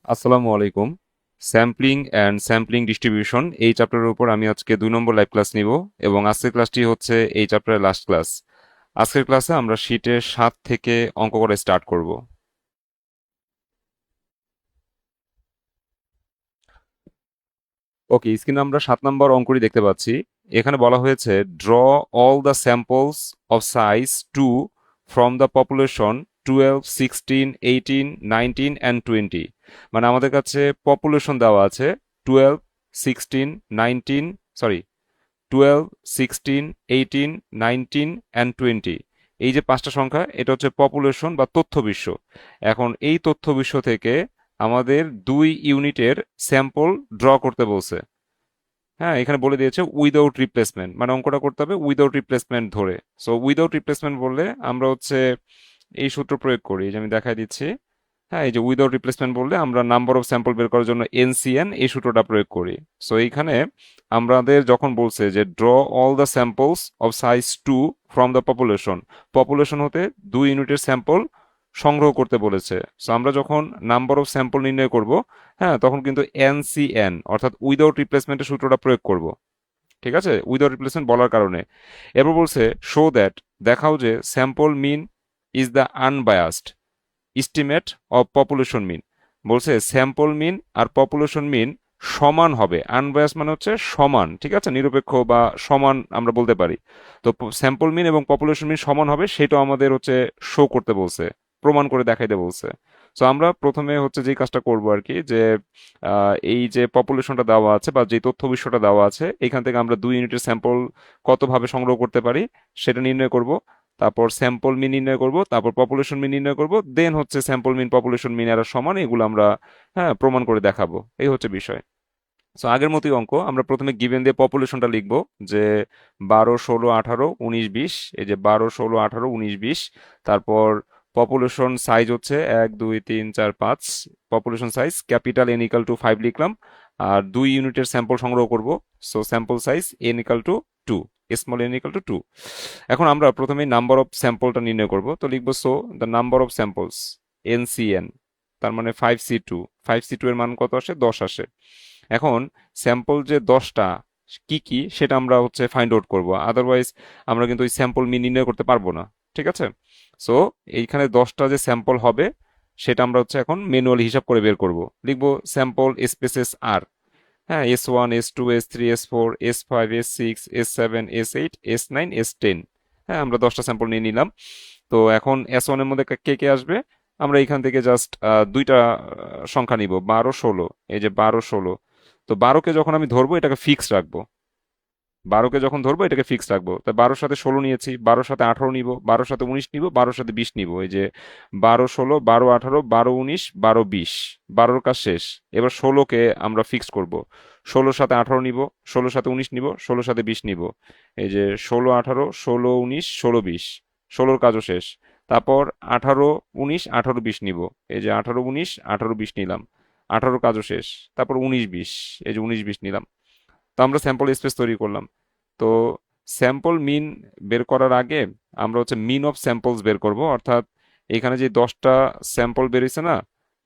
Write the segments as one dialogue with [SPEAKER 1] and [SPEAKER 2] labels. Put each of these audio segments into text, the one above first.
[SPEAKER 1] আসসালামু আলাইকুম। Sampling and sampling distribution এই চ্যাপ্টারের উপর আমি আজকে 2 নম্বর লাইভ ক্লাস নিব এবং আজকের ক্লাসটি হচ্ছে এই চ্যাপ্টারের লাস্ট ক্লাস। আজকের ক্লাসে আমরা শীটের 7 থেকে অঙ্ক করে স্টার্ট করব। ওকে, স্ক্রিনে আমরা 7 নম্বর অঙ্কটি দেখতে পাচ্ছি। এখানে বলা হয়েছে draw all the samples of size 2 from the population 12, 16, 18, 19 and 20। মানে আমাদের কাছে পপুলেশন দেওয়া আছে 12, 16, 19, সরি 12, 16, 18, 19 অ্যান্ড 20। এই যে 5টা সংখ্যা, এটা হচ্ছে পপুলেশন বা তথ্য বিশ্ব। এখন এই তথ্য বিশ্ব থেকে আমাদের 2 ইউনিটের স্যাম্পল ড্র করতে বলছে। হ্যাঁ, এখানে বলে দিয়েছে উইদাউট রিপ্লেসমেন্ট, মানে অঙ্কটা করতে হবে উইদাউট রিপ্লেসমেন্ট ধরে। সো উইদাউট রিপ্লেসমেন্ট বললে আমরা হচ্ছে এই সূত্র প্রয়োগ করি, যে আমি দেখাই দিচ্ছি। হ্যাঁ, এই যে উইদাউট রিপ্লেসমেন্ট বললে আমরা নাম্বার অফ স্যাম্পল বের করার জন্য এনসিএন এই সূত্রটা প্রয়োগ করি। সো এইখানে আমাদের যখন বলছে যে draw all the samples of size 2 from the population, population হতে 2 ইউনিটের স্যাম্পল সংগ্রহ করতে বলেছে। সো আমরা যখন নাম্বার অফ স্যাম্পল নির্ণয় করব, হ্যাঁ, তখন কিন্তু এনসিএন অর্থাৎ উইদাউট রিপ্লেসমেন্টের সূত্রটা প্রয়োগ করব। ঠিক আছে, উইদাউট রিপ্লেসমেন্ট বলার কারণে। এরপর বলছে শো দ্যাট, দেখাও যে sample mean is the unbiased estimate of population mean. বলছে স্যাম্পল মিন আর পপুলেশন মিন সমান হবে। আনবায়াস মানে হচ্ছে সমান, ঠিক আছে, নিরপেক্ষ বা সমান আমরা বলতে পারি। তো স্যাম্পল মিন এবং পপুলেশন মিন সমান হবে, সেটাও আমাদের হচ্ছে শো করতে বলছে, প্রমাণ করে দেখাইতে বলছে। সো আমরা প্রথমে হচ্ছে যে কাজটা করব আর কি, যে এই যে পপুলেশনটা দেওয়া আছে বা যে তথ্য বিষয়টা দেওয়া আছে, এখান থেকে আমরা 2 ইউনিটের স্যাম্পল কতভাবে সংগ্রহ করতে পারি সেটা নির্ণয় করব। তারপর স্যাম্পল মিন নির্ণয় করব, তারপর পপুলেশন মিন নির্ণয় করব, দেন হচ্ছে স্যাম্পল মিন পপুলেশন মিন এরা সমান, এগুলো আমরা হ্যাঁ প্রমাণ করে দেখাবো। এই হচ্ছে বিষয়। সো আগের মতোই অঙ্ক, আমরা প্রথমে গিভেন দিয়ে পপুলেশনটা লিখব, যে 12, 16, 18, 19, 20। এই যে 12, 16, 18, 19, 20। তারপর পপুলেশন সাইজ হচ্ছে 1, 2, 3, 4, 5। Population size capital N equal to 5 লিখলাম। আর 2 ইউনিটের স্যাম্পল সংগ্রহ করব। So sample size N equal to 2, small N equal to 2। এখন আমরা প্রথমে নাম্বার অফ স্যাম্পলটা নির্ণয় করব, তো লিখবো so the number of samples N C n, তার মানে 5C2। 5C2 এর মান কত আসে? 10 আসে। এখন স্যাম্পল যে 10টা কি কি সেটা আমরা হচ্ছে ফাইন্ড আউট করব, আদারওয়াইজ আমরা কিন্তু ওই স্যাম্পল মিন নির্ণয় করতে পারবো না। ঠিক আছে, সো এইখানে 10টা যে স্যাম্পল হবে সেটা আমরা হচ্ছে এখন ম্যানুয়ালি হিসাব করে বের করব। লিখবো স্যাম্পল স্পেসেস আর, হ্যাঁ, S1, S2, S3, S4, S5, S6, S7, S8, S9, S10। হ্যাঁ, আমরা 10টা স্যাম্পল নিয়ে নিলাম। তো এখন S1 এর মধ্যে কে কে আসবে? আমরা এখান থেকে জাস্ট দুইটা সংখ্যা নিব, 12, 16। এই যে 12, 16। তো 12কে যখন আমি ধরবো এটাকে ফিক্স রাখবো। 12কে যখন ধরবো এটাকে ফিক্স রাখবো, তাই 12-র সাথে 16 নিয়েছি, 12-র সাথে 18 নিব, 12-র সাথে 19 নিব, 12-র সাথে 20 নিব। এই যে 12, 16, 12, 18, 12, 19, 12, 20। 12-র কাজ শেষ। এবার 16কে আমরা ফিক্স করব। 16-র সাথে 18 নিব, 16-র সাথে 19 নিব, 16-র সাথে 20 নিব। এই যে 16, 18, 16, 19, 16, 20। 16-র কাজও শেষ। তারপর 18, 19, 18, 20 নিব। এই যে 18, 19, 18, 20 নিলাম। 18-র কাজও শেষ। তারপর 19, 20। এই যে 19, 20 নিলাম। তো আমরা স্যাম্পল স্পেস তৈরি করলাম। তো স্যাম্পল মিন বের করার আগে আমরা হচ্ছে মিন অফ স্যাম্পলস বের করব, অর্থাৎ এখানে যে 10টা স্যাম্পল বেরিয়েছে না,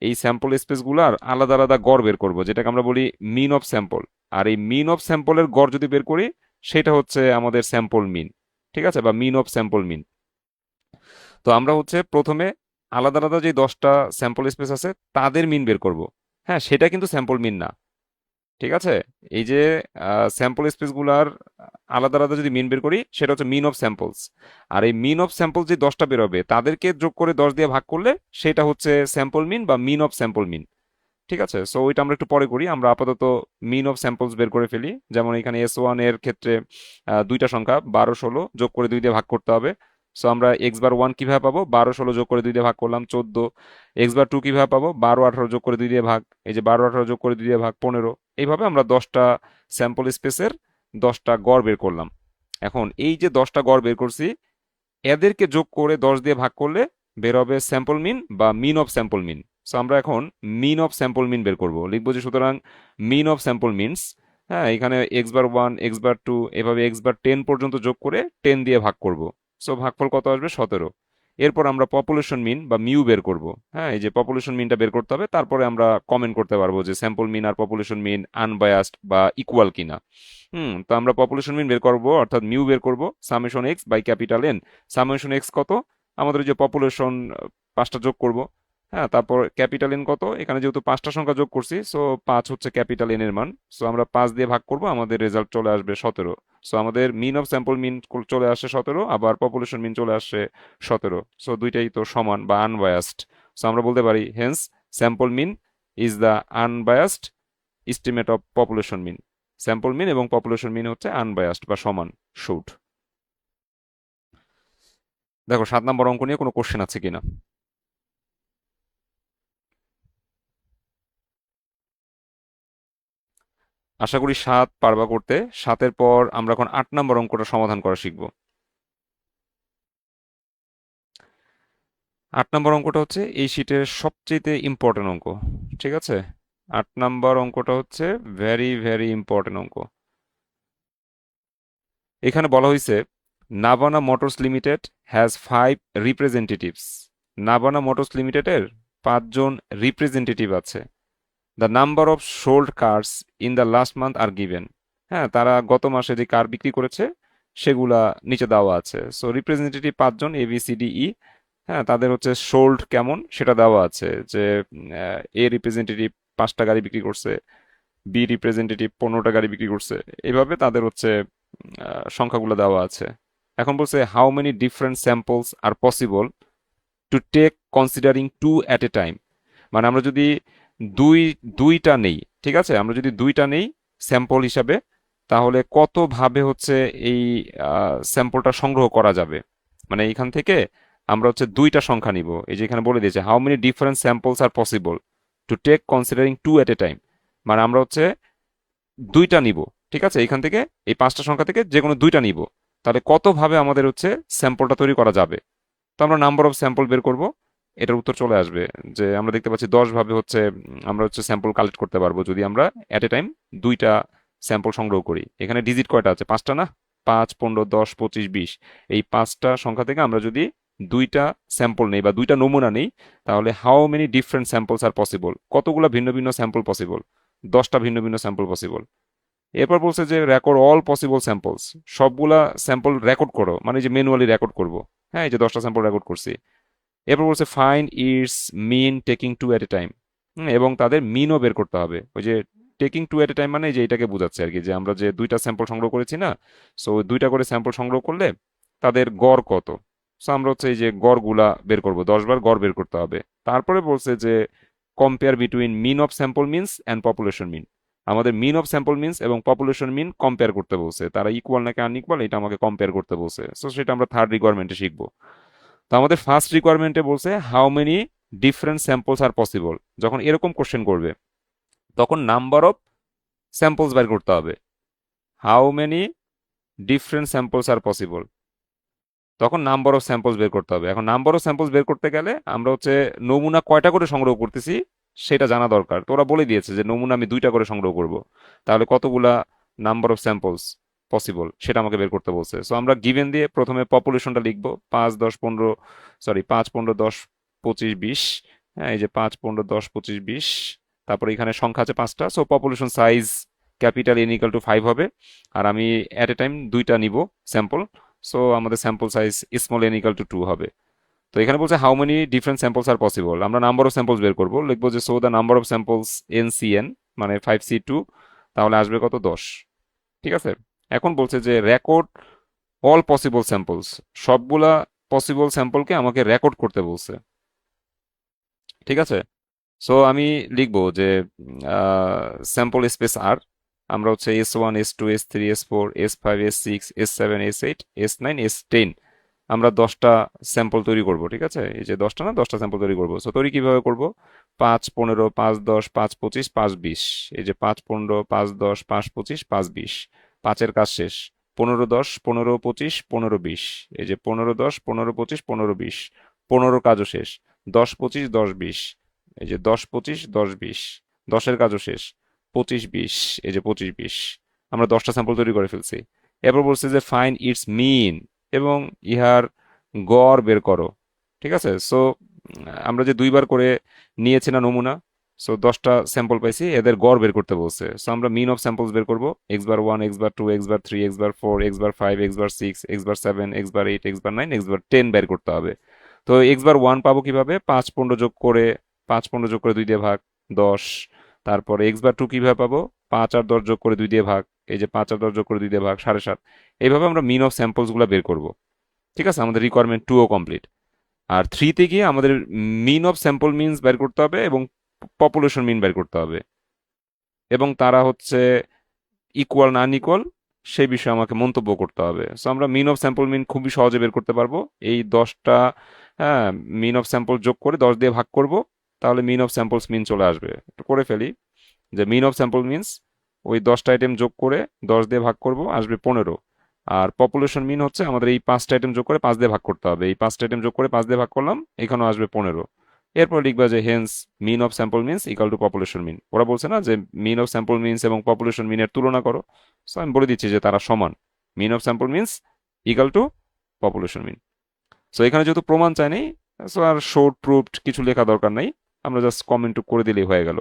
[SPEAKER 1] এই স্যাম্পল স্পেসগুলার আলাদা আলাদা গড় বের করব, যেটাকে আমরা বলি মিন অফ স্যাম্পল। আর এই মিন অফ স্যাম্পলের গড় যদি বের করি সেটা হচ্ছে আমাদের স্যাম্পল মিন। ঠিক আছে, বা মিন অফ স্যাম্পল মিন। তো আমরা হচ্ছে প্রথমে আলাদা আলাদা যে 10টা স্যাম্পল স্পেস আছে তাদের মিন বের করব। হ্যাঁ, সেটা কিন্তু স্যাম্পল মিন না। ঠিক আছে, এই যে স্যাম্পল স্পেসগুলার আলাদা আলাদা যদি মিন বের করি সেটা হচ্ছে মিন অফ স্যাম্পলস। আর এই মিন অফ স্যাম্পল যে 10টা বেরোবে তাদেরকে যোগ করে 10 দিয়ে ভাগ করলে সেটা হচ্ছে স্যাম্পল মিন বা মিন অফ স্যাম্পল মিন। ঠিক আছে, সো ওইটা আমরা একটু পরে করি, আমরা আপাতত মিন অফ স্যাম্পলস বের করে ফেলি। যেমন এখানে S1 এর ক্ষেত্রে দুইটা সংখ্যা 12, 16 যোগ করে 2 দিয়ে ভাগ করতে হবে। সো আমরা এক্স বার 1 কিভাবে পাবো? 12, 16 যোগ করে 2 দিয়ে ভাগ করলাম, 14। এক্স বার 2 কিভাবে পাবো? 12, 18 যোগ করে 2 দিয়ে ভাগ। এই যে 12, 18 যোগ করে 2 দিয়ে ভাগ, 15। এইভাবে আমরা 10টা স্যাম্পল স্পেসের 10টা গড় বের করলাম। এখন এই যে 10টা গড় বের করছি, এদেরকে যোগ করে 10 দিয়ে ভাগ করলে বের হবে স্যাম্পল মিন বা মিন অফ স্যাম্পল মিন। সো আমরা এখন মিন অফ স্যাম্পল মিন বের করব, লিখবো যে সুতরাং মিন অফ স্যাম্পল মিনস, হ্যাঁ, এখানে এক্স বার 1, এক্স বার 2, এভাবে এক্স বার 10 পর্যন্ত যোগ করে 10 দিয়ে ভাগ করব। সো ভাগফল কত আসবে? 17। এরপর আমরা পপুলেশন মিন বা মিউ বের করব। হ্যাঁ, এই যে পপুলেশন মিনটা বের করতে হবে, তারপরে আমরা কমেন্ট করতে পারবো যে স্যাম্পল মিন আর পপুলেশন মিন আনবায়াসড বা ইকুয়াল কিনা। তো আমরা পপুলেশন মিন বের করব, অর্থাৎ মিউ বের করব summation x by capital N. Summation x কত? আমাদের যে পপুলেশন 5টা যোগ করব। হ্যাঁ, তারপর ক্যাপিটাল এন কত? এখানে যেহেতু 5টা সংখ্যা যোগ করছি, সো 5 হচ্ছে ক্যাপিটাল এন এর মান। সো আমরা 5 দিয়ে ভাগ করব, আমাদের রেজাল্ট চলে আসবে 17। সো আমাদের মিন অফ স্যাম্পল মিন চলে আসে 17, আবার পপুলেশন মিন চলে আসে 17। সো দুইটাই তো সমান বা আনবায়াসড। সো আমরা বলতে পারি hence sample mean is the unbiased estimate of population mean. Sample mean এবং পপুলেশন মিন হচ্ছে আনবায়াসড বা সমান। শুট। দেখো 7 নম্বর অঙ্ক নিয়ে কোনো কোশ্চেন আছে কিনা। আশা করি 7 পারবা করতে। 7-এর পর আমরা এখন 8 নম্বর অঙ্কটা সমাধান করা শিখব। 8 নম্বর অঙ্কটা হচ্ছে এই শীটের সবচেয়ে ইম্পর্টেন্ট অঙ্ক। ঠিক আছে, 8 নম্বর অঙ্কটা হচ্ছে ভেরি ভেরি ইম্পর্টেন্ট অঙ্ক। এখানে বলা হয়েছে Navana Motors Limited has 5 representatives. Navana Motors লিমিটেডের 5জন রিপ্রেজেন্টেটিভ আছে। The number of sold cars in the last month are given. হ্যাঁ, তারা গত মাসে যে কার বিক্রি করেছে সেগুলা নিচে দেওয়া আছে। সো রিপ্রেজেন্টেটিভ 5জন, ABCDE। হ্যাঁ, তাদের হচ্ছে সোল্ড কেমন সেটা দেওয়া আছে, যে এ রিপ্রেজেন্টেটিভ 5টা গাড়ি বিক্রি করছে, বি রিপ্রেজেন্টেটিভ 15টা গাড়ি বিক্রি করছে। এইভাবে তাদের হচ্ছে সংখ্যাগুলো দেওয়া আছে। এখন বলছে how many different samples are possible to take considering 2 at a time. মানে আমরা যদি দুই দুইটা নেই, ঠিক আছে, আমরা যদি দুইটা নেই স্যাম্পল হিসাবে, তাহলে কতভাবে হচ্ছে এই স্যাম্পলটা সংগ্রহ করা যাবে। মানে এইখান থেকে আমরা হচ্ছে দুইটা সংখ্যা নিব। এই যে এখানে বলে দিয়েছে how many different samples are possible to take considering 2 at a time. মানে আমরা হচ্ছে দুইটা নিব, ঠিক আছে, এখান থেকে এই 5টা সংখ্যা থেকে যে কোনো দুইটা নিব। তাহলে কতভাবে আমাদের হচ্ছে স্যাম্পলটা তৈরি করা যাবে। তো আমরা নাম্বার অফ স্যাম্পল বের করব, এটার উত্তর চলে আসবে যে আমরা দেখতে পাচ্ছি 10ভাবে হচ্ছে আমরা হচ্ছে স্যাম্পল কালেক্ট করতে পারবো যদি আমরা অ্যাট এ টাইম দুইটা স্যাম্পল সংগ্রহ করি। এখানে ডিজিট কয়টা আছে? 5টা না? 5, 15, 10, 25, 20। এই 5টা সংখ্যা থেকে আমরা যদি দুইটা স্যাম্পল নেই বা দুইটা নমুনা নেই, তাহলে how many different samples are possible, কতগুলা ভিন্ন ভিন্ন স্যাম্পল পসিবল? 10টা ভিন্ন ভিন্ন স্যাম্পল পসিবল। এরপর বলছে যে রেকর্ড অল পসিবল স্যাম্পলস, সবগুলা স্যাম্পল রেকর্ড করো, মানে যে ম্যানুয়ালি রেকর্ড করব। হ্যাঁ, এই যে 10টা স্যাম্পল রেকর্ড করছি। এরপর বলছে find its mean taking 2 at a time. এবং তাদের মিনও বের করতে হবে। ওই যে টেকিং 2 অ্যাট এ টাইম মানে যে এটাকে বোঝাচ্ছে আর কি, যে আমরা যে দুইটা স্যাম্পল সংগ্রহ করেছি না, সো দুইটা করে স্যাম্পল সংগ্রহ করলে তাদের গড় কত। সো আমরা হচ্ছে এই যে গড়গুলা বের করব, 10বার গড় বের করতে হবে। তারপরে বলছে যে compare between mean of sample means and population mean. আমাদের মিন অফ স্যাম্পল মিনস এবং পপুলেশন মিন কম্পেয়ার করতে বলছে, তারা ইকুয়াল নাকি আনইকুয়াল এটা আমাকে কম্পেয়ার করতে বলছে। সো সেটা আমরা থার্ড রিকোয়ারমেন্টে শিখবো। তো আমাদের ফার্স্ট রিকোয়ারমেন্টে বলছে how many different samples are possible. যখন এরকম কোশ্চেন করবে তখন নাম্বার অফ স্যাম্পলস বের করতে হবে। How many different samples are possible, তখন নাম্বার অফ স্যাম্পলস বের করতে হবে। এখন নাম্বার অফ স্যাম্পলস বের করতে গেলে আমরা হচ্ছে নমুনা কয়টা করে সংগ্রহ করতেছি সেটা জানা দরকার। তো ওরা বলে দিয়েছে যে নমুনা আমি 2টা করে সংগ্রহ করব, তাহলে কতগুলা নাম্বার অফ স্যাম্পলস পসিবল সেটা আমাকে বের করতে বলছে। সো আমরা গিভেন দিয়ে প্রথমে পপুলেশনটা লিখবো, 5, 10, 15, সরি 5, 15, 10, 25, 20। হ্যাঁ, এই যে 5, 15, 10, 25, 20। তারপরে এখানে সংখ্যা আছে 5টা, so population size capital N equal to 5 হবে। আর আমি অ্যাট এ টাইম দুইটা নিব স্যাম্পল, সো আমাদের sample size small N equal to 2 হবে। তো এখানে বলছে how many different samples are possible, আমরা নাম্বার অফ স্যাম্পলস বের করবো। লিখবো যে so the number of samples NCN মানে 5C2, তাহলে আসবে কত? 10। ঠিক আছে, এখন বলছে যে রেকর্ড অল পসিবল স্যাম্পলস, সবগুলা পসিবল স্যাম্পলকে আমাকে রেকর্ড করতে বলছে। ঠিক আছে, সো আমি লিখবো যে স্যাম্পল স্পেস আর, আমরা হচ্ছে S1, S2, S3, S4, S5, S6, S7, S8, S9, S10 আমরা 10টা স্যাম্পল তৈরি করব। ঠিক আছে, এই যে 10টা না, 10টা স্যাম্পল তৈরি করব। সো তৈরি কিভাবে করব? 5, 15, 5, 10, 5, 25, 5, 20। এই যে 5, 15, 5, 10, 5, 25, 5, 20। 5-এর কাজ শেষ। 15, 10, 15, 25, 15, 20। এই যে 15, 10, 15, 25, 15, 20। 15 কাজও শেষ। 10, 25, 10, 20। এই যে 10, 25, 10, 20। 10-এর কাজও শেষ। 25, 20। এই যে 25, 20। আমরা 10টা স্যাম্পল তৈরি করে ফেলছি। এরপর বলছে যে ফাইন্ড ইটস মিন এবং ইহার গড় বের করো। ঠিক আছে। সো আমরা যে 2বার করে নিয়েছি না নমুনা, সো 10টা স্যাম্পল পাইছি, এদের গড় বের করতে বলছে। সো আমরা মিন অফ স্যাম্পলস বের করবো, x bar 1, x bar 2, x bar 3, x bar 4, x bar 5, x bar 6, x bar 7, x bar 8, x bar 9, x bar 10 বের করতে হবে। তো এক্স বার 1 পাবো কিভাবে? 5 15 যোগ করে, 5 15 যোগ করে 2 দিয়ে ভাগ, 10। তারপরে এক্স বার 2 কিভাবে পাবো? 5 আর 10 যোগ করে 2 দিয়ে ভাগ, এই যে 5 আর 10 যোগ করে 2 দিয়ে ভাগ, 7.5। এইভাবে আমরা মিন অফ স্যাম্পলস গুলা বের করব। ঠিক আছে, আমাদের রিকোয়ারমেন্ট 2ও কমপ্লিট। আর 3তে গিয়ে আমাদের মিন অফ স্যাম্পল মিনস বের করতে হবে এবং পপুলেশন মিন বের করতে হবে, এবং তারা হচ্ছে ইকুয়াল না আনইকুয়াল সেই বিষয়ে আমাকে মন্তব্য করতে হবে। সো আমরা মিন অফ স্যাম্পল মিন খুবই সহজে বের করতে পারবো। এই 10টা, হ্যাঁ, মিন অফ স্যাম্পল যোগ করে 10 দিয়ে ভাগ করব, তাহলে মিন অফ স্যাম্পলস মিন চলে আসবে। একটু করে ফেলি, যে মিন অফ স্যাম্পল মিনস ওই 10টা আইটেম যোগ করে 10 দিয়ে ভাগ করব, আসবে 15। আর পপুলেশন মিন হচ্ছে আমাদের এই 5টা আইটেম যোগ করে 5 দিয়ে ভাগ করতে হবে, এই 5টা আইটেম যোগ করে 5 দিয়ে ভাগ করলাম, এখানেও আসবে 15। এরপর লিখবা যে hence mean of sample means equal to population mean. ওরা বলছে না যে মিন অফ স্যাম্পল মিনস এবং পপুলেশন মিনের তুলনা করো, সো আমি বলে দিচ্ছি যে তারা সমান। Mean of sample means equal to population mean. So এখানে যেহেতু প্রমাণ চাই নেই, সো আর শর্ট প্রুফড কিছু লেখা দরকার নাই, আমরা জাস্ট কমেন্ট করে দিলেই হয়ে গেল।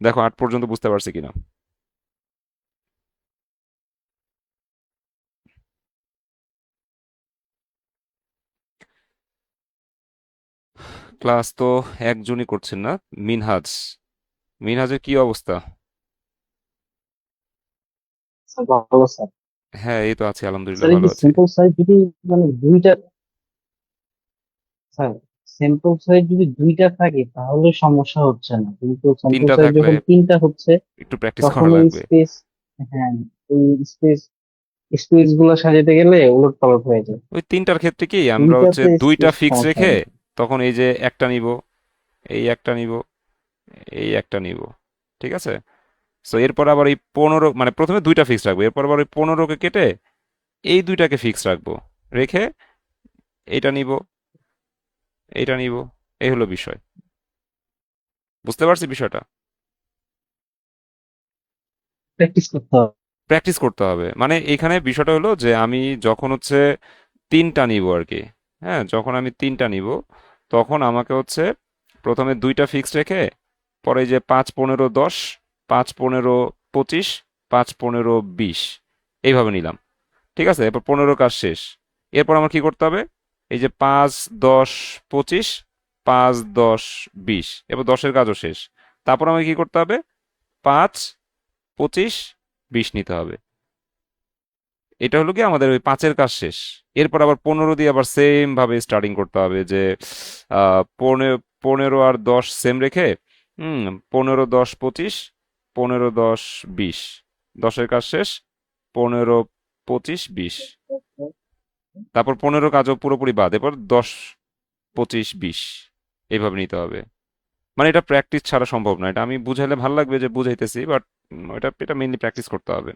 [SPEAKER 1] দেখো 8 পর্যন্ত বুঝতে পারছি কিনা। ক্লাস তো একজনই করছেন না, মিনহাজ। মিনহাজের কি অবস্থা?
[SPEAKER 2] স্যার ভালো স্যার।
[SPEAKER 1] হ্যাঁ, এই তো আছি,
[SPEAKER 2] স্যার
[SPEAKER 1] আলহামদুলিল্লাহ
[SPEAKER 2] এই
[SPEAKER 1] ভালো
[SPEAKER 2] যে
[SPEAKER 1] আছি।
[SPEAKER 2] স্যাম্পল সাইজ যদি মানে দুইটা, স্যার স্যাম্পল সাইজ যদি দুইটা থাকে তাহলে সমস্যা হচ্ছে না, কিন্তু স্যাম্পল
[SPEAKER 1] তিনটা
[SPEAKER 2] সাইজ
[SPEAKER 1] থাকলে
[SPEAKER 2] যখন তিনটা হচ্ছে
[SPEAKER 1] একটু প্র্যাকটিস
[SPEAKER 2] তখন
[SPEAKER 1] করা
[SPEAKER 2] ওই
[SPEAKER 1] লাগবে।
[SPEAKER 2] স্পেস, হ্যাঁ ওই স্পেস স্পেস গুলো সাজাতে গেলে উলট পালট হয়ে যায়।
[SPEAKER 1] ওই তিনটার ক্ষেত্রে কি আমরা হচ্ছে
[SPEAKER 2] দুইটাতে
[SPEAKER 1] দুইটা
[SPEAKER 2] স্পেস
[SPEAKER 1] ফিক্স
[SPEAKER 2] সমস্যা
[SPEAKER 1] রেখে,
[SPEAKER 2] হয় না।
[SPEAKER 1] তখন এই যে একটা নিব, এই একটা নিব, এই একটা নিব, ঠিক আছে। সো এরপর আবার এই 15, মানে প্রথমে দুইটা ফিক্স রাখবো, এরপর আবার ওই 15কে কেটে এই দুইটাকে ফিক্স রাখবো, রেখে এইটা নিব, এইটা নিব। এই হলো বিষয়। বুঝতে পারছি বিষয়টা।
[SPEAKER 2] প্র্যাকটিস করতে হবে।
[SPEAKER 1] প্র্যাকটিস করতে হবে, মানে এখানে বিষয়টা হলো যে আমি যখন হচ্ছে তিনটা নিব আর কি, হ্যাঁ, যখন আমি তিনটা নিব তখন আমাকে হচ্ছে প্রথমে দুইটা ফিক্স রেখে, পরে যে 5 15 10, 5 15 25, 5 15 20, এইভাবে নিলাম। ঠিক আছে, এরপর 15 কাজ শেষ। এরপর আমার কি করতে হবে? এই যে 5 10 25, 5 10 20, এরপর 10-এর কাজও শেষ। তারপর আমাকে কি করতে হবে? 5 25 20 নিতে হবে। এটা হলো কি আমাদের ওই 5-এর কাজ শেষ। এরপর আবার 15 দিয়ে আবার সেম ভাবে স্টার্টিং করতে হবে, যে 15 আর 10 সেম রেখে, 15 10 25, 15 10 20, 10-এর কাজ শেষ, 15 25 20, তারপর 15 কাজও পুরোপুরি বাদ, এরপর 10 25 20, এইভাবে নিতে হবে। মানে এটা প্র্যাকটিস ছাড়া সম্ভব না, এটা আমি বুঝাইলে ভালো লাগবে যে বুঝাইতেছি, বাট এটা এটা মেইনলি প্র্যাকটিস করতে হবে।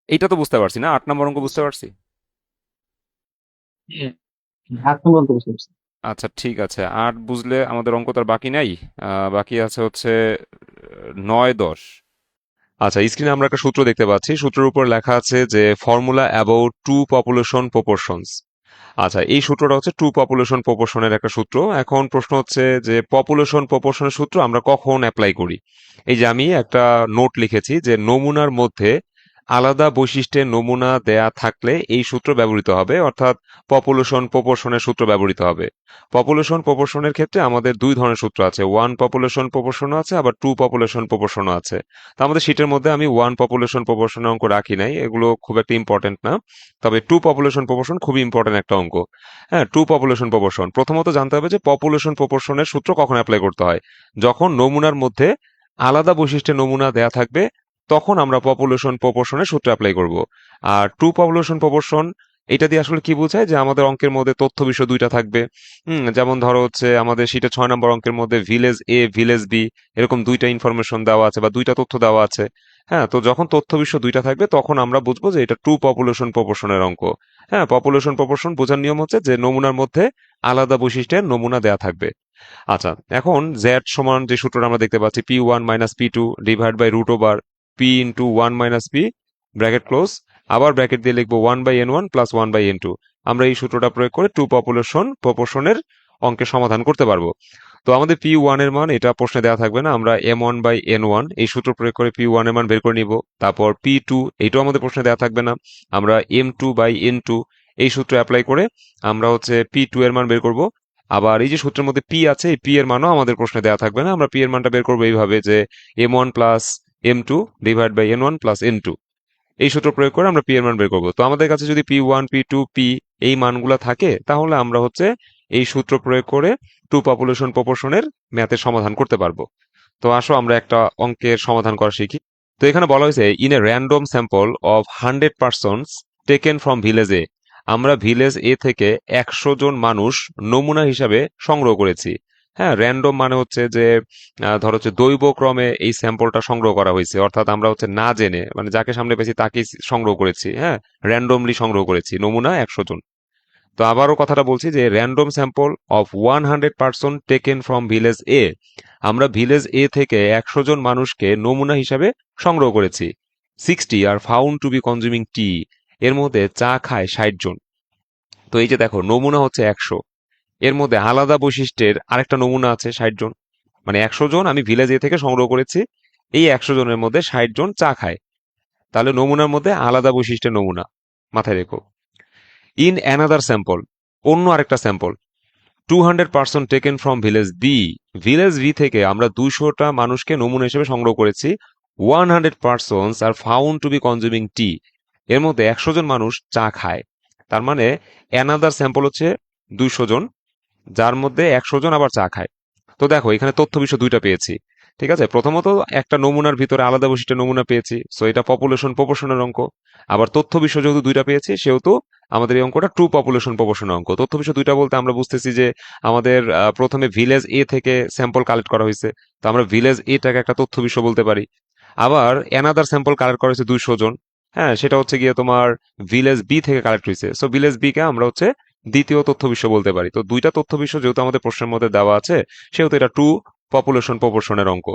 [SPEAKER 1] এইটা তো বুঝতে পারছি না, 8 নম্বর অঙ্ক বুঝতে পারছি।
[SPEAKER 2] এখন বলতে বুঝতে পারছি।
[SPEAKER 1] আচ্ছা ঠিক আছে, 8 বুঝলে আমাদের অঙ্ক তো আর বাকি নাই। বাকি আছে হচ্ছে 9 10। আচ্ছা, স্ক্রিনে আমরা একটা সূত্র দেখতে পাচ্ছি, সূত্রের উপর লেখা আছে যে formula about two population proportions. আচ্ছা, এই সূত্রটা হচ্ছে টু পপুলেশন প্রপোর্শনের একটা সূত্র। এখন প্রশ্ন হচ্ছে যে পপুলেশন প্রপোর্শনের সূত্র আমরা কখন অ্যাপ্লাই করি। এই যে আমি একটা নোট লিখেছি যে নমুনার মধ্যে আলাদা বৈশিষ্ট্যের নমুনা দেয়া থাকলে এই সূত্র ব্যবহৃত হবে, অর্থাৎ পপুলেশন প্রপোর্শনের সূত্র ব্যবহৃত হবে। পপুলেশন প্রপোর্শনের ক্ষেত্রে আমাদের দুই ধরনের সূত্র আছে, ওয়ান পপুলেশন প্রপোর্শনও আছে, আবার টু পপুলেশন প্রপোর্শনও আছে। তো আমাদের শীটের মধ্যে আমি ওয়ান পপুলেশন প্রপোর্শনের অঙ্ক রাখি নাই, এগুলো খুব একটা ইম্পর্টেন্ট না। তবে টু পপুলেশন প্রপোর্শন খুবই ইম্পর্টেন্ট একটা অঙ্ক। হ্যাঁ, টু পপুলেশন প্রপোর্শন প্রথমত জানতে হবে যে পপুলেশন প্রপোর্শনের সূত্র কখন অ্যাপ্লাই করতে হয়। যখন নমুনার মধ্যে আলাদা বৈশিষ্ট্যের নমুনা দেয়া থাকবে, তখন আমরা পপুলেশন প্রপোর্শনের সূত্র অ্যাপ্লাই করব। আর টু পপুলেশন প্রপোর্শন এটা দিয়ে আসলে কি বোঝায়, যে আমাদের অঙ্কের মধ্যে তথ্য বিষয় দুইটা থাকবে। যেমন ধরো হচ্ছে আমাদের শীটে 6 নম্বর অঙ্কের মধ্যে ভিলেজ এ ভিলেজ বি এরকম দুইটা ইনফরমেশন দেওয়া আছে বা দুইটা তথ্য দেওয়া আছে। হ্যাঁ, তো যখন তথ্য বিষয় দুইটা থাকবে তখন আমরা বুঝবো যে এটা টু পপুলেশন প্রপোর্শনের অঙ্ক। হ্যাঁ, পপুলেশন প্রপোর্শন বোঝার নিয়ম হচ্ছে যে নমুনার মধ্যে আলাদা বৈশিষ্ট্যের নমুনা দেয়া থাকবে। আচ্ছা, এখন জেড সমান যে সূত্রটা আমরা দেখতে পাচ্ছি, P1 minus P2 divide by root over P into 1 minus P, bracket close, আবার ব্র্যাকেট দিয়ে লিখবো 1/n1 প্লাস 1/n2। আমরা এই সূত্রটা প্রয়োগ করে টু পপুলেশন প্রপোর্শনের অঙ্কের সমাধান করতে পারবো। তো আমাদের P1 এর মান এটা প্রশ্নে দেওয়া থাকবে না, আমরা M1/N1 এই সূত্র প্রয়োগ করে P1 এর মান বের করে নিব। তারপর P2 এইটাও আমাদের প্রশ্নে দেওয়া থাকবে না, আমরা M2/N2 এই সূত্র অ্যাপ্লাই করে আমরা হচ্ছে P2 এর মান বের করব। আবার এই যে সূত্রের মধ্যে P আছে, এই P এর মানও আমাদের প্রশ্নে দেওয়া থাকবে না, আমরা P এর মানটা বের করবো এইভাবে যে M1 plus M2 divide by N1 plus N2 এই সূত্র প্রয়োগ করে আমরা P এর মান বের করবো। তো আমাদের কাছে যদি P1 P2 P এই মানগুলা থাকে তাহলে আমরা হচ্ছে এই সূত্র প্রয়োগ করে টু পপুলেশন প্রপোর্শনের ম্যাথের সমাধান করতে পারবো। তো আসো আমরা একটা অঙ্কের সমাধান করা শিখি। তো এখানে বলা হয়েছে in a random sample of 100 persons taken from village A, আমরা ভিলেজ এ থেকে 100 জন মানুষ নমুনা হিসাবে সংগ্রহ করেছি। হ্যাঁ, র্যান্ডম মানে হচ্ছে যে ধর হচ্ছে দৈবক্রমে এই স্যাম্পলটা সংগ্রহ করা হয়েছে, অর্থাৎ আমরা হচ্ছে না জেনে মানে যাকে সামনে পেয়েছি তাকেই সংগ্রহ করেছি। হ্যাঁ, র্যান্ডমলি সংগ্রহ করেছি নমুনা 100 জন। তো আবারও কথাটা বলছি যে random sample of 100 person taken from village A, আমরা ভিলেজ এ থেকে 100 জন মানুষকে নমুনা হিসাবে সংগ্রহ করেছি। 60 আর found to be consuming tea, এর মধ্যে চা খায় 60 জন। তো এই যে দেখো নমুনা হচ্ছে 100, এর মধ্যে আলাদা বৈশিষ্ট্যের আরেকটা নমুনা আছে 60 জন, মানে 100 জন আমি ভিলেজ এ থেকে সংগ্রহ করেছি, এই 100 জনের মধ্যে 60 জন চা খায়, তাহলে নমুনার মধ্যে আলাদা বৈশিষ্ট্যের নমুনা, মাথায় রেখো। ইন অ্যানাদার স্যাম্পল, অন্য আরেকটা sample 200 person taken from village B থেকে আমরা 200টা মানুষকে নমুনা হিসেবে সংগ্রহ করেছি। 100 পার্সনস আর found to be consuming tea, এর মধ্যে 100 জন মানুষ চা খায়। তার মানে অ্যানাদার স্যাম্পল হচ্ছে 200 জন, যার মধ্যে 100 জন আবার চা খায়। তো দেখো এখানে তথ্য বিষয় দুইটা পেয়েছি। ঠিক আছে, প্রথমত একটা নমুনার ভিতরে আলাদা বৈশিষ্ট্যের নমুনা পেয়েছি, সো এটা পপুলেশন প্রপোর্শনের অঙ্ক। আবার তথ্য বিষয় যেহেতু দুইটা পেয়েছি সেহেতু আমাদের এই অঙ্কটা টু পপুলেশন প্রপোর্শনের অঙ্ক। তথ্য বিষয় দুইটা বলতে আমরা বুঝতেছি যে আমাদের প্রথমে ভিলেজ এ থেকে স্যাম্পল কালেক্ট করা হয়েছে, তো আমরা ভিলেজ এটাকে একটা তথ্য বিষয় বলতে পারি। আবার অ্যানাদার স্যাম্পল কালেক্ট করা হয়েছে 200 জন, হ্যাঁ সেটা হচ্ছে গিয়ে তোমার ভিলেজ বি থেকে কালেক্ট হয়েছে, সো ভিলেজ বি কে আমরা হচ্ছে দ্বিতীয় তথ্য বিষয় বলতে পারি। তো দুইটা তথ্য বিষয় যেহেতু আমাদের প্রশ্নের মধ্যে দেওয়া আছে সেহেতু এটা টু পপুলেশন প্রপোর্শনের অঙ্ক।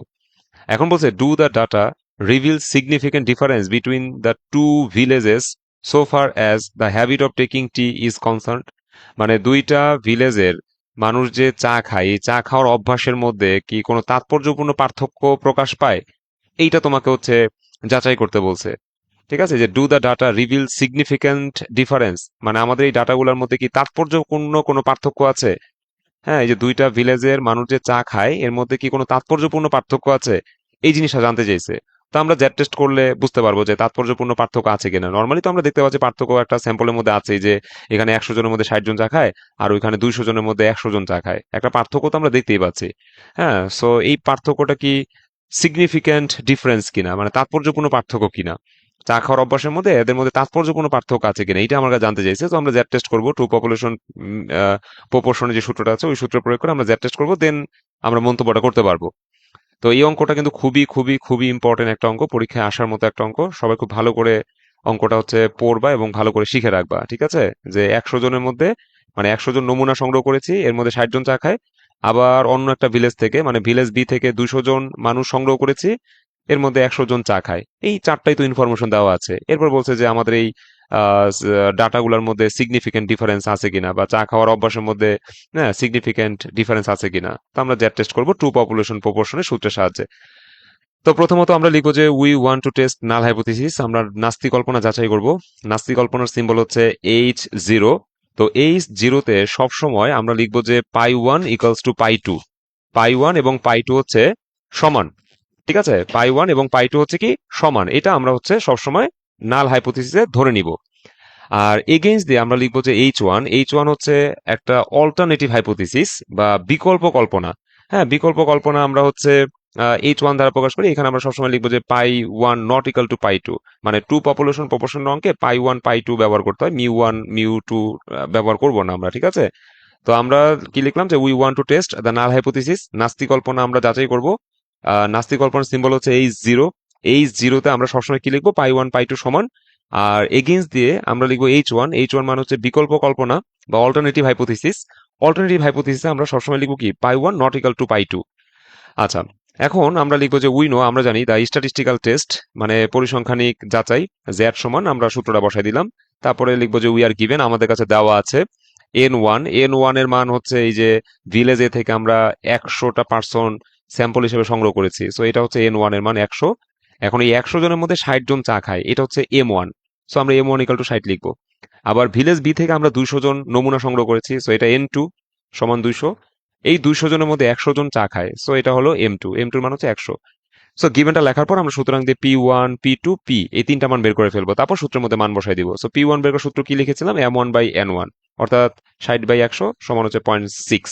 [SPEAKER 1] এখন বলছে do the data reveal significant difference between the two villages so far as the habit of taking tea is concern, মানে দুইটা ভিলেজের মানুষ যে চা খায় এই চা খাওয়ার অভ্যাসের মধ্যে কি কোনো তাৎপর্যপূর্ণ পার্থক্য প্রকাশ পায়, এইটা তোমাকে হচ্ছে যাচাই করতে বলছে। ঠিক আছে, যে do the data reveal significant difference, মানে আমাদের এই ডাটাগুলোর মধ্যে কি তাৎপর্যপূর্ণ কোনো পার্থক্য আছে। হ্যাঁ, এই যে দুইটা ভিলেজের মানুষ যে চা খায় এর মধ্যে কি কোনো তাৎপর্যপূর্ণ পার্থক্য আছে, এই জিনিসটা জানতে চাইছে। তো আমরা জ্যাট টেস্ট করলে বুঝতে পারবো যে তাৎপর্যপূর্ণ পার্থক্য আছে কিনা। নর্মালি তো আমরা দেখতে পাচ্ছি পার্থক্য একটা স্যাম্পলের মধ্যে আছে, যে এখানে 100 জনের মধ্যে 60 জন চা খায় আর ওইখানে 200 জনের মধ্যে 100 জন চা খায়, একটা পার্থক্য তো আমরা দেখতেই পাচ্ছি। হ্যাঁ, সো এই পার্থক্যটা কি সিগনিফিক্যান্ট ডিফারেন্স কিনা, মানে তাৎপর্যপূর্ণ পার্থক্য কিনা, চা খাওয়ার অভ্যাসের মধ্যে এদের মধ্যে তাৎপর্যপূর্ণ পার্থক্য আছে কিনা, এটা আমরা জানতে চাইছি। তো আমরা জ্যাট টেস্ট করবো টু পপুলেশন প্রপোর্শনের যে সূত্রটা আছে ওই সূত্র প্রয়োগ করে আমরা জ্যাট টেস্ট করবো, দেন আমরা মন্তব্যটা করতে পারবো। তো এই অঙ্কটা কিন্তু খুবই খুবই খুবই ইম্পর্টেন্ট একটা অঙ্ক, পরীক্ষায় আসার মতো একটা অঙ্ক। সবাই খুব ভালো করে অঙ্কটা হচ্ছে পড়বা এবং ভালো করে শিখে রাখবা। ঠিক আছে, যে 100 জনের মধ্যে মানে 100 জন নমুনা সংগ্রহ করেছি, এর মধ্যে 60 জন চা খায়। আবার অন্য একটা ভিলেজ থেকে মানে ভিলেজ বি থেকে 200 জন মানুষ সংগ্রহ করেছি, এর মধ্যে 100 জন চা খায়। এই চারটাই তো ইনফরমেশন দেওয়া আছে। এরপর বলছে যে আমাদের এই ডাটাগুলোর মধ্যে সিগনিফিকেন্ট ডিফারেন্স আছে কিনা, বা চা খাওয়ার অভ্যাসের মধ্যে হ্যাঁ সিগনিফিকেন্ট ডিফারেন্স আছে কিনা। তো আমরা জ্যাট টেস্ট করবো টু পপুলেশন প্রপোর্শনের সূত্রের সাহায্যে। তো প্রথমত আমরা লিখবো যে we want to test null hypothesis, আমরা নাস্তি কল্পনা যাচাই করব। নাস্তি কল্পনার সিম্বল হচ্ছে H0। তো H0-তে সবসময় আমরা লিখবো যে পাই 1 ইকুয়ালস টু পাই 2, পাই 1 এবং পাই 2 হচ্ছে সমান। ঠিক আছে, পাই 1 এবং পাই 2 হচ্ছে কি সমান, এটা আমরা হচ্ছে সবসময় নাল হাইপোথিসিসে ধরে নিব। আর এগেইনস্ট দিয়ে আমরা লিখবো যে H1 হচ্ছে একটা অল্টারনেটিভ হাইপোথিসিস বা বিকল্প কল্পনা। হ্যাঁ, বিকল্প কল্পনা আমরা হচ্ছে H1 দ্বারা প্রকাশ করি। এখানে আমরা সবসময় লিখবো যে পাই 1 নট ইকাল টু পাই 2, মানে টু পপুলেশন প্রপোর্শন অঙ্কে পাই 1 পাই 2 ব্যবহার করতে হয়, মিউ 1 মিউ 2 ব্যবহার করবো না আমরা। ঠিক আছে, তো আমরা কি লিখলাম যে we want to test the null hypothesis, নাস্তি কল্পনা আমরা যাচাই করব। নাস্তি কল্পনার সিম্বল হচ্ছে H0। H0-তে আমরা সবসময় কি লিখবো পাই 1 পাই 2 সমান। আর এগেইনস্ট দিয়ে আমরা লিখবো H1 মানে হচ্ছে বিকল্প কল্পনা বা অল্টারনেটিভ হাইপোথিসিস। অল্টারনেটিভ হাইপোথিসিসে আমরা সবসময় লিখবো কি পাই 1 নট ইকাল টু পাই 2। আচ্ছা, এখন আমরা লিখবো যে উই নো, আমরা জানি দ্য স্ট্যাটিস্টিক্যাল টেস্ট মানে পরিসংখ্যানিক যাচাই, জেড সমান আমরা সূত্রটা বসাই দিলাম। তারপরে লিখবো যে উই আর গিভেন, আমাদের কাছে দেওয়া আছে N1 এর মান হচ্ছে এই যে ভিলেজ এ থেকে আমরা 100টা পার্সন স্যাম্পল হিসেবে সংগ্রহ করেছি, সো এটা হচ্ছে N1 এর মান 100। এখন এই 100 জনের মধ্যে 60 জন চা খায়, এটা হচ্ছে M1, সো আমরা M1 ইকাল টু 60 লিখবো। আবার ভিলেজ বি থেকে আমরা 200 জন নমুনা সংগ্রহ করেছি, সো এটা N2 সমান 200। এই 200 জনের মধ্যে 100 জন চা খায়, সো এটা হলো M2, এর মান হচ্ছে 100। সো গিভেনটা লেখার পর আমরা সুতরাং দিয়ে P1 P2 P এই তিনটা মান বের করে ফেলবো, তারপর সূত্রের মধ্যে মান বসাই দিব। সো P1 বের করার সূত্র কি লিখেছিলাম, M1/N1, অর্থাৎ 60/100 সমান হচ্ছে 0.6।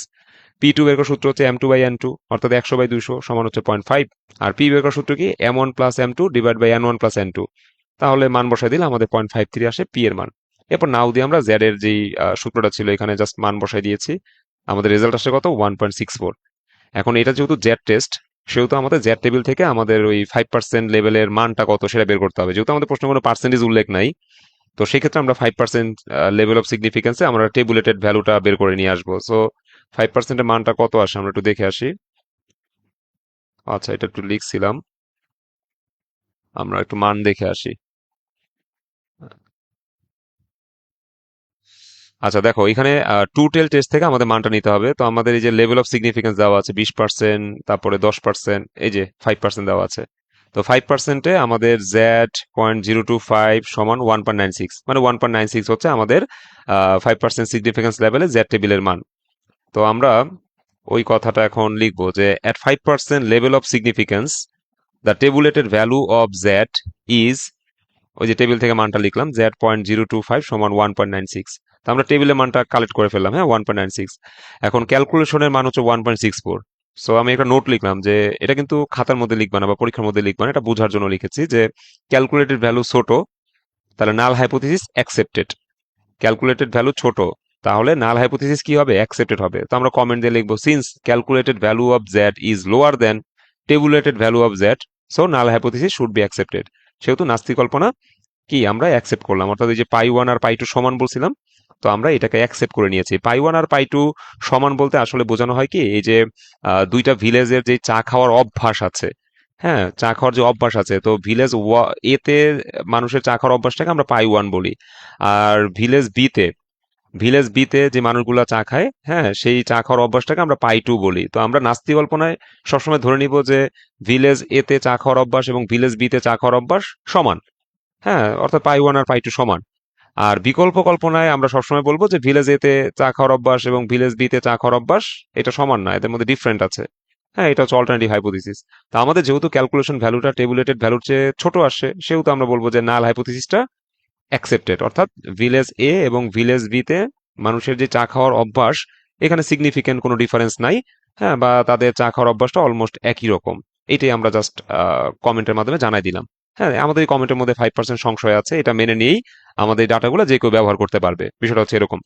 [SPEAKER 1] P2 বের করার সূত্র হচ্ছে M2/N2, অর্থাৎ 100/200 সমান হচ্ছে 0.5। আর P বের করার সূত্র কি, M1 plus M2 divide by N1 plus N2। তাহলে মান বসাই দিলে আমাদের 0.53 আসে P এর মান। এরপর নাও দিয়ে আমরা Z এর যেই সূত্রটা ছিল এখানে জাস্ট মান বসাই দিয়েছি, আমাদের রেজাল্ট আসছে কত, 1.64। এখন এটা যেহেতু জেড টেস্ট, সেহেতু আমাদের জেড টেবিল থেকে আমাদের ওই 5% লেভেলের মানটা কত সেটা বের করতে হবে। যেহেতু আমাদের প্রশ্নে কোনো পার্সেন্টেজ উল্লেখ নাই, তো সেক্ষেত্রে আমরা 5% লেভেল অফ সিগনিফিকেন্সে আমরা টেবুলেটেড ভ্যালুটা বের করে নিয়ে আসবো। সো 5%-এর মানটা কত আসে আমরা একটু দেখে আসি। আচ্ছা, এটা একটু লিখছিলাম, আমরা একটু মান দেখে আসি। আচ্ছা দেখো, এখানে টু টেল টেস্ট থেকে আমাদের মানটা নিতে হবে। তো আমাদের এই যে লেভেল অফ সিগনিফিকেন্স দেওয়া আছে 20%, তারপরে 10%, এই যে 5% দেওয়া আছে। তো 5%-এ আমাদের Z.025 সমান 1.96, মানে 1.96 হচ্ছে আমাদের 5% সিগনিফিকেন্স লেভেলে জেড টেবিলের মান। তো আমরা ওই কথাটা এখন লিখবো যে at 5% level of significance the tabulated value of Z is, ওই যে টেবিল থেকে মানটা লিখলাম Z.025 সমান 1.96। তো আমরা টেবিলের মানটা কালেক্ট করে ফেললাম, হ্যাঁ 1.96। এখন ক্যালকুলেশনের মান হচ্ছে 1.64। সো আমি একটা নোট লিখলাম যে এটা কিন্তু খাতার মধ্যে লিখবা না বা পরীক্ষার মধ্যে লিখবা না, এটা বোঝার জন্য লিখেছি যে ক্যালকুলেটেড ভ্যালু ছোট, তাহলে নাল হাইপোথিসিস অ্যাকসেপ্টেড। ক্যালকুলেটেড ভ্যালু ছোট, তাহলে নাল হাইপোথিসিস কি হবে, অ্যাকসেপ্টেড হবে। তো আমরা কমেন্ট দিয়ে লিখবো since calculated value of Z is lower than tabulated value of Z, so null hypothesis should be accepted. সেহেতু নাস্তিক কল্পনা কি আমরা অ্যাকসেপ্ট করলাম, অর্থাৎ এই যে পাই 1 আর পাই 2 সমান বলছিলাম, তো আমরা এটাকে অ্যাকসেপ্ট করে নিয়েছি। পাই 1 আর পাই 2 সমান বলতে আসলে বোঝানো হয় কি, এই যে দুইটা ভিলেজের যে চা খাওয়ার অভ্যাস আছে, হ্যাঁ চা খাওয়ার যে অভ্যাস আছে, তো ভিলেজ এতে মানুষের চা খাওয়ার অভ্যাসটাকে আমরা পাই 1 বলি। আর ভিলেজ বিতে যে মানুষগুলা চা খায়, হ্যাঁ সেই চা খাওয়ার অভ্যাসটাকে আমরা পাই 2 বলি। তো আমরা নাস্তি কল্পনায় সবসময় ধরে নিব যে ভিলেজ এতে চা খাওয়ার অভ্যাস এবং ভিলেজ বিতে চা খাওয়ার অভ্যাস সমান, হ্যাঁ অর্থাৎ পাই 1 আর পাই 2 সমান। আর বিকল্প কল্পনায় আমরা সবসময় বলবো যে ভিলেজ এতে চা খাওয়ার অভ্যাস এবং ভিলেজ বিতে চা খাওয়ার অভ্যাস এটা সমান না, এদের মধ্যে ডিফারেন্ট আছে। হ্যাঁ এটা হচ্ছে অল্টারনেটিভ হাইপোথিসিস। তা আমাদের যেহেতু ক্যালকুলেশন ভ্যালুটা টেবুলেটেড ভ্যালুর চেয়ে ছোট আসে, সেহেতু আমরা বলবো যে নাল হাইপোথিসিসটা অ্যাকসেপ্টেড, অর্থাৎ ভিলেজ এ এবং ভিলেজ বি তে মানুষের যে চা খাওয়ার অভ্যাস, এখানে সিগনিফিকেন্ট কোনো ডিফারেন্স নাই, হ্যাঁ বা তাদের চা খাওয়ার অভ্যাসটা অলমোস্ট একই রকম। এটাই আমরা জাস্ট কমেন্টের মাধ্যমে জানাই দিলাম। হ্যাঁ আমাদের এই কমেন্টের মধ্যে 5% সংশয় আছে, এটা মেনে নিয়েই আমাদের এই ডাটাগুলো যে কেউ ব্যবহার করতে পারবে, বিষয়টা হচ্ছে এরকম।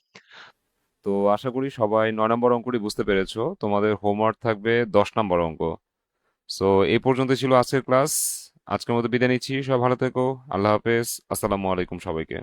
[SPEAKER 1] তো আশা করি সবাই 9 নম্বর অঙ্কটি বুঝতে পেরেছো। তোমাদের হোমওয়ার্ক থাকবে 10 নম্বর অঙ্ক। সো এই পর্যন্ত ছিল আজকের ক্লাস। আজকের মতো বিদায় নিচ্ছি, সব ভালো থেকো। আল্লাহ হাফেজ, আসসালামু আলাইকুম সবাইকে।